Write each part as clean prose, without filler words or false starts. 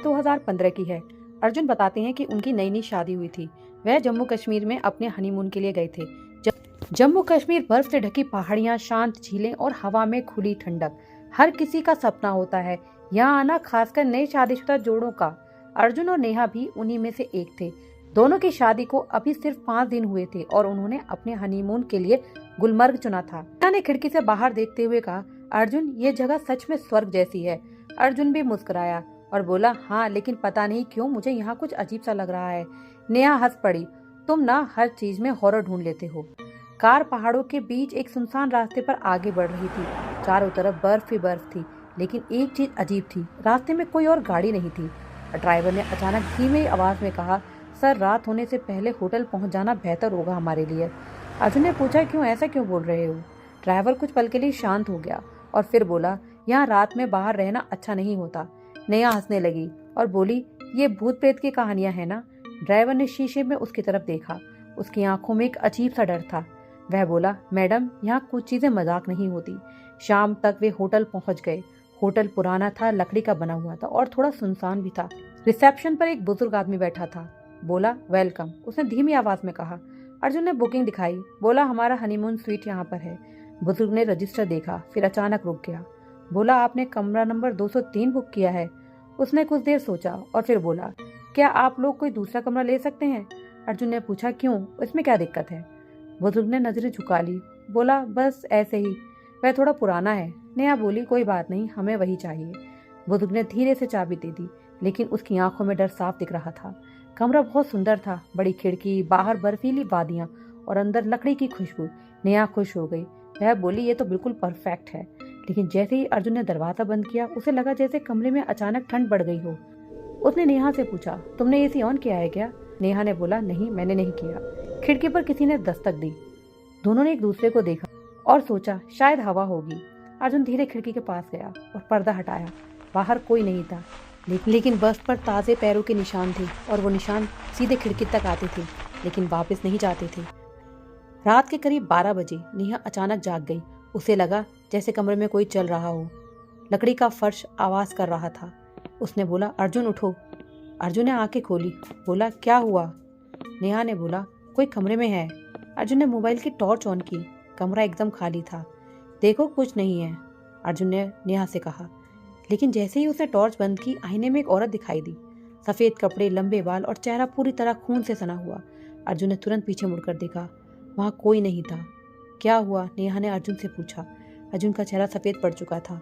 2015 की है। अर्जुन बताते हैं कि उनकी नई नई शादी हुई थी। वह जम्मू कश्मीर में अपने हनीमून के लिए गए थे। जम्मू कश्मीर बर्फ से ढकी पहाड़ियां, शांत झीलें और हवा में खुली ठंडक हर किसी का सपना होता है। यहाँ आना खासकर नए शादीशुदा जोड़ों का। अर्जुन और नेहा भी उन्हीं में से एक थे। दोनों की शादी को अभी सिर्फ 5 दिन हुए थे और उन्होंने अपने हनीमून के लिए गुलमर्ग चुना था। नेहा ने खिड़की से बाहर देखते हुए कहा, अर्जुन, ये जगह सच में स्वर्ग जैसी है। अर्जुन भी मुस्कुराया और बोला, हाँ, लेकिन पता नहीं क्यों मुझे यहाँ कुछ अजीब सा लग रहा है। नेहा हंस पड़ी, तुम ना हर चीज में हॉरर ढूंढ लेते हो। कार पहाड़ों के बीच एक सुनसान रास्ते पर आगे बढ़ रही थी। चारों तरफ बर्फ ही बर्फ थी, लेकिन एक चीज अजीब थी, रास्ते में कोई और गाड़ी नहीं थी। ड्राइवर ने अचानक धीमी आवाज में कहा, सर, रात होने से पहले होटल पहुंच जाना बेहतर होगा हमारे लिए। अर्जुन ने पूछा, क्यों, ऐसा क्यों बोल रहे हो? ड्राइवर कुछ पल के लिए शांत हो गया और फिर बोला, यहाँ रात में बाहर रहना अच्छा नहीं होता। नेहा हंसने लगी और बोली, ये भूत प्रेत की कहानियां है ना? ड्राइवर ने शीशे में उसकी तरफ देखा। उसकी आंखों में एक अजीब सा डर था। वह बोला, मैडम, यहाँ कुछ चीजें मजाक नहीं होती। शाम तक वे होटल पहुंच गए। होटल पुराना था, लकड़ी का बना हुआ था और थोड़ा सुनसान भी था। रिसेप्शन पर एक बुजुर्ग आदमी बैठा था। बोला, वेलकम, उसने धीमी आवाज में कहा। अर्जुन ने बुकिंग दिखाई। बोला, हमारा हनीमून स्वीट यहाँ पर है। बुजुर्ग ने रजिस्टर देखा, फिर अचानक रुक गया। बोला, आपने कमरा नंबर 203 बुक किया है। उसने कुछ देर सोचा और फिर बोला, क्या आप लोग कोई दूसरा कमरा ले सकते हैं? अर्जुन ने पूछा, क्यों, इसमें क्या दिक्कत है? बुजुर्ग ने नजरें झुका ली। बोला, बस ऐसे ही, वह थोड़ा पुराना है। नेहा बोली, कोई बात नहीं, हमें वही चाहिए। बुजुर्ग ने धीरे से चाबी दे दी, लेकिन उसकी आंखों में डर साफ दिख रहा था। कमरा बहुत सुंदर था, बड़ी खिड़की, बाहर बर्फीली वादियां और अंदर लकड़ी की खुशबू। नेहा खुश हो गई। वह बोली, ये तो बिल्कुल परफेक्ट है। लेकिन जैसे ही अर्जुन ने दरवाजा बंद किया, उसे लगा जैसे कमरे में अचानक ठंड बढ़ गई हो। उसने नेहा से पूछा, तुमने एसी ऑन किया है क्या? नेहा ने बोला, नहीं, मैंने नहीं किया। खिड़की पर किसी ने दस्तक दी। दोनों ने एक दूसरे को देखा और सोचा शायद हवा होगी। अर्जुन धीरे खिड़की के पास गया और पर्दा हटाया। बाहर कोई नहीं था, लेकिन बर्फ पर ताजे पैरों के निशान थे और वो निशान सीधे खिड़की तक आते थे, लेकिन वापस नहीं जाते थे। रात के करीब 12 बजे नेहा अचानक जाग गई। उसे लगा जैसे कमरे में कोई चल रहा हो। लकड़ी का फर्श आवाज कर रहा था। उसने बोला, अर्जुन, उठो। अर्जुन ने आंखें खोली। बोला, क्या हुआ? नेहा ने बोला, कोई कमरे में है। अर्जुन ने मोबाइल की टॉर्च ऑन की। कमरा एकदम खाली था। देखो, कुछ नहीं है, अर्जुन ने नेहा से कहा। लेकिन जैसे ही उसने टॉर्च बंद की, आईने में एक औरत दिखाई दी। सफेद कपड़े, लंबे बाल और चेहरा पूरी तरह खून से सना हुआ। अर्जुन ने तुरंत पीछे मुड़कर देखा। वहां कोई नहीं था। क्या हुआ? नेहा ने अर्जुन से पूछा। अर्जुन का चेहरा सफेद पड़ चुका था।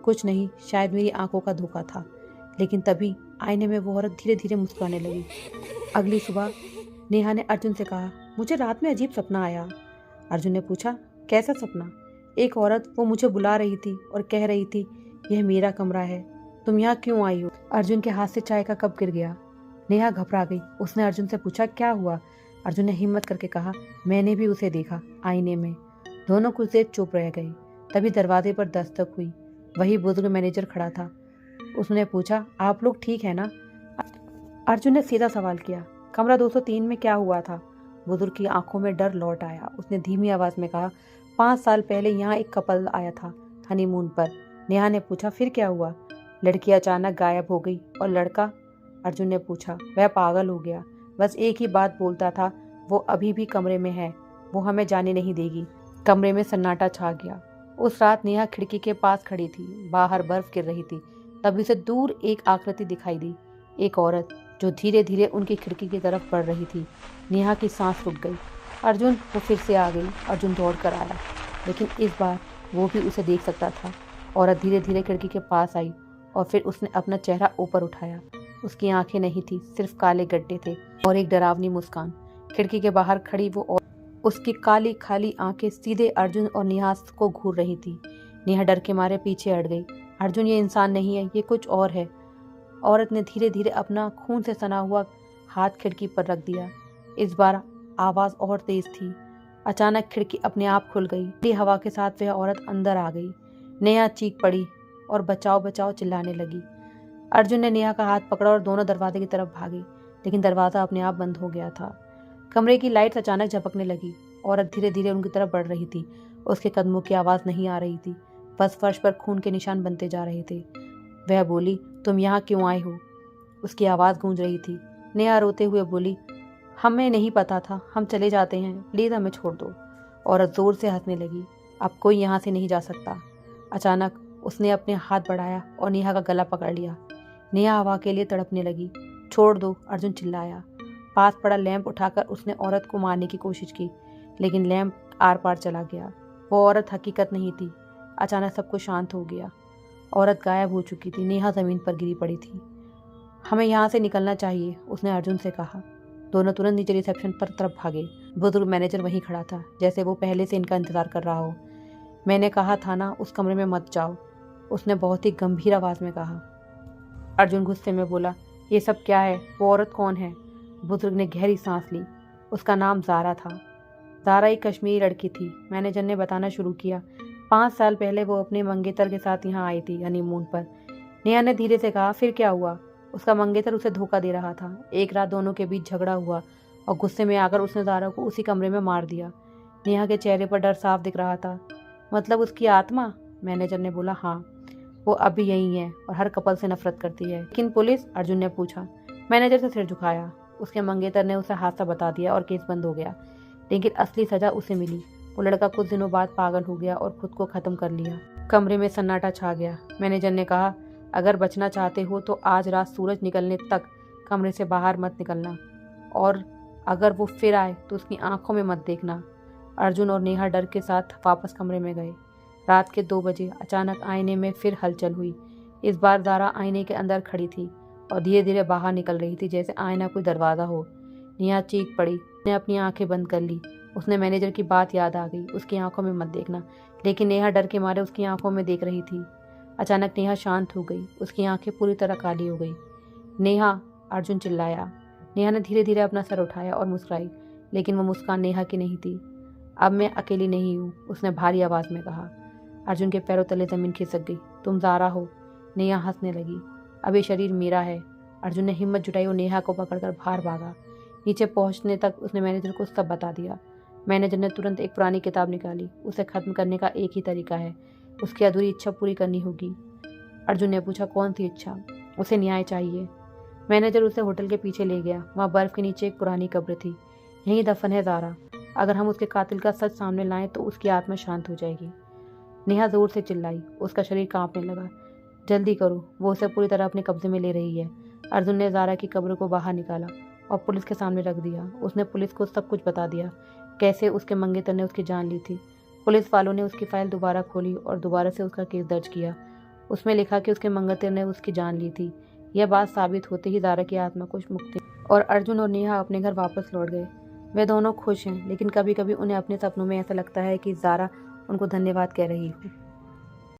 कुछ नहीं, शायद मेरी आंखों का धोखा था। लेकिन तभी आईने में वो औरत धीरे धीरे मुस्कुराने लगी। अगली सुबह नेहा ने अर्जुन से कहा, मुझे रात में अजीब सपना आया। अर्जुन ने पूछा, कैसा सपना? एक औरत, वो मुझे बुला रही थी और कह रही थी, यह मेरा कमरा है, तुम यहाँ क्यों आई हो? अर्जुन के हाथ से चाय का कप गिर गया। नेहा घबरा गई। उसने अर्जुन से पूछा, क्या हुआ? अर्जुन ने हिम्मत करके कहा, मैंने भी उसे देखा आईने में। दोनों कुछ देर चुप रह गए। तभी दरवाजे पर दस्तक हुई। वही बुजुर्ग मैनेजर खड़ा था। उसने पूछा, आप लोग ठीक है ना? अर्जुन ने सीधा सवाल किया, कमरा 203 में क्या हुआ था? बुजुर्ग की आंखों में डर लौट आया। उसने धीमी आवाज में कहा, 5 साल पहले यहाँ एक कपल आया था हनीमून पर। नेहा ने पूछा, फिर क्या हुआ? लड़की अचानक गायब हो गई। और लड़का? अर्जुन ने पूछा। वह पागल हो गया, बस एक ही बात बोलता था, वो अभी भी कमरे में है, वो हमें जाने नहीं देगी। कमरे में सन्नाटा छा गया। उस रात नेहा खिड़की के पास खड़ी थी। बाहर बर्फ गिर रही थी। तभी से दूर एक आकृति दिखाई दी, एक औरत जो धीरे धीरे उनकी खिड़की की तरफ बढ़ रही थी। नेहा की सांस रुक गई। अर्जुन, वो फिर से आ गई। अर्जुन दौड़ कर आया, लेकिन इस बार वो भी उसे देख सकता था। औरत धीरे धीरे खिड़की के पास आई और फिर उसने अपना चेहरा ऊपर उठाया। उसकी आंखें नहीं थी, सिर्फ काले गड्ढे थे और एक डरावनी मुस्कान। खिड़की के बाहर खड़ी वो और उसकी काली खाली आंखें सीधे अर्जुन और नेहा को घूर रही थी। नेहा डर के मारे पीछे हट गई। अर्जुन, ये इंसान नहीं है, ये कुछ और है। औरत ने धीरे धीरे अपना खून से सना हुआ हाथ खिड़की पर रख दिया। इस बार आवाज और तेज थी। अचानक खिड़की अपने आप खुल गई। ठंडी हवा के साथ वह औरत अंदर आ गई। नेहा चीख पड़ी और बचाओ बचाओ चिल्लाने लगी। अर्जुन ने नेहा का हाथ पकड़ा और दोनों दरवाजे की तरफ भागे, लेकिन दरवाजा अपने आप बंद हो गया था। कमरे की लाइट अचानक झपकने लगी। औरत धीरे धीरे उनकी तरफ बढ़ रही थी। उसके कदमों की आवाज नहीं आ रही थी, बस फर्श पर खून के निशान बनते जा रहे थे। वह बोली, तुम यहाँ क्यों आए हो? उसकी आवाज़ गूंज रही थी। नेहा रोते हुए बोली, हमें नहीं पता था, हम चले जाते हैं, प्लीज़ हमें छोड़ दो। औरत ज़ोर से हंसने लगी। अब कोई यहाँ से नहीं जा सकता। अचानक उसने अपने हाथ बढ़ाया और नेहा का गला पकड़ लिया। नेहा हवा के लिए तड़पने लगी। छोड़ दो, अर्जुन चिल्लाया। पास पड़ा लैंप उठाकर उसने औरत को मारने की कोशिश की, लेकिन लैंप आर पार चला गया। वो औरत हकीकत नहीं थी। अचानक सब कुछ शांत हो गया। औरत गायब हो चुकी थी। नेहा ज़मीन पर गिरी पड़ी थी। हमें यहाँ से निकलना चाहिए, उसने अर्जुन से कहा। दोनों तुरंत नीचे रिसेप्शन पर तरफ भागे। बुजुर्ग मैनेजर वहीं खड़ा था, जैसे वो पहले से इनका इंतजार कर रहा हो। मैंने कहा था ना, उस कमरे में मत जाओ, उसने बहुत ही गंभीर आवाज़ में कहा। अर्जुन गुस्से में बोला, ये सब क्या है? वो औरत कौन है? बुजुर्ग ने गहरी सांस ली। उसका नाम ज़ारा था। ज़ारा एक कश्मीरी लड़की थी। मैनेजर ने बताना शुरू किया। 5 साल पहले वो अपने मंगेतर के साथ यहाँ आई थी, हनीमून पर। नेहा ने धीरे से कहा, फिर क्या हुआ? उसका मंगेतर उसे धोखा दे रहा था। एक रात दोनों के बीच झगड़ा हुआ और गुस्से में आकर उसने ज़ारा को उसी कमरे में मार दिया। नेहा के चेहरे पर डर साफ दिख रहा था। मतलब उसकी आत्मा? मैनेजर ने बोला, हाँ, वो अभी यही है और हर कपल से नफरत करती है। लेकिन पुलिस? अर्जुन ने पूछा। मैनेजर से सिर झुकाया। उसके मंगेतर ने उसे हादसा बता दिया और केस बंद हो गया। लेकिन असली सजा उसे मिली। वो लड़का कुछ दिनों बाद पागल हो गया और खुद को खत्म कर लिया। कमरे में सन्नाटा छा गया। मैनेजर ने कहा, अगर बचना चाहते हो तो आज रात सूरज निकलने तक कमरे से बाहर मत निकलना, और अगर वो फिर आए तो उसकी आंखों में मत देखना। अर्जुन और नेहा डर के साथ वापस कमरे में गए। रात के 2 बजे अचानक आईने में फिर हलचल हुई। इस बार ज़ारा आईने के अंदर खड़ी थी और धीरे धीरे बाहर निकल रही थी, जैसे आईना कोई दरवाज़ा हो। नेहा चीख पड़ी। उसने अपनी आंखें बंद कर ली। उसने मैनेजर की बात याद आ गई, उसकी आंखों में मत देखना। लेकिन नेहा डर के मारे उसकी आंखों में देख रही थी। अचानक नेहा शांत हो गई। उसकी आंखें पूरी तरह काली हो गई। नेहा, अर्जुन चिल्लाया। नेहा ने धीरे धीरे अपना सर उठाया और मुस्कुराई, लेकिन वो मुस्कान नेहा की नहीं थी। अब मैं अकेली नहीं हूँ, उसने भारी आवाज़ में कहा। अर्जुन के पैरों तले ज़मीन खिसक गई। तुम ज़ारा हो? नेहा हंसने लगी। अब ये शरीर मेरा है। अर्जुन ने हिम्मत जुटाई और नेहा को पकड़कर बाहर भागा। नीचे पहुंचने तक उसने मैनेजर को सब बता दिया। मैनेजर ने तुरंत एक पुरानी किताब निकाली। उसे खत्म करने का एक ही तरीका है, उसकी अधूरी इच्छा पूरी करनी होगी। अर्जुन ने पूछा, कौन सी इच्छा? उसे न्याय चाहिए। मैनेजर उसे होटल के पीछे ले गया। वहाँ बर्फ के नीचे एक पुरानी कब्र थी। यहीं दफन है ज़ारा। अगर हम उसके कातिल का सच सामने लाएं तो उसकी आत्मा शांत हो जाएगी। नेहा जोर से चिल्लाई। उसका शरीर कांपने लगा। जल्दी करो, वो उसे पूरी तरह अपने कब्जे में ले रही है। अर्जुन ने ज़ारा की कब्र को बाहर निकाला और पुलिस के सामने रख दिया। उसने पुलिस को सब कुछ बता दिया, कैसे उसके मंगेतर ने उसकी जान ली थी। पुलिस वालों ने उसकी फाइल दोबारा खोली और दोबारा से उसका केस दर्ज किया। उसमें लिखा कि उसके मंगेतर ने उसकी जान ली थी। यह बात साबित होते ही ज़ारा की आत्मा को मुक्ति और अर्जुन और नेहा अपने घर वापस लौट गए। वे दोनों खुश हैं, लेकिन कभी कभी उन्हें अपने सपनों में ऐसा लगता है कि ज़ारा उनको धन्यवाद कह रही हो।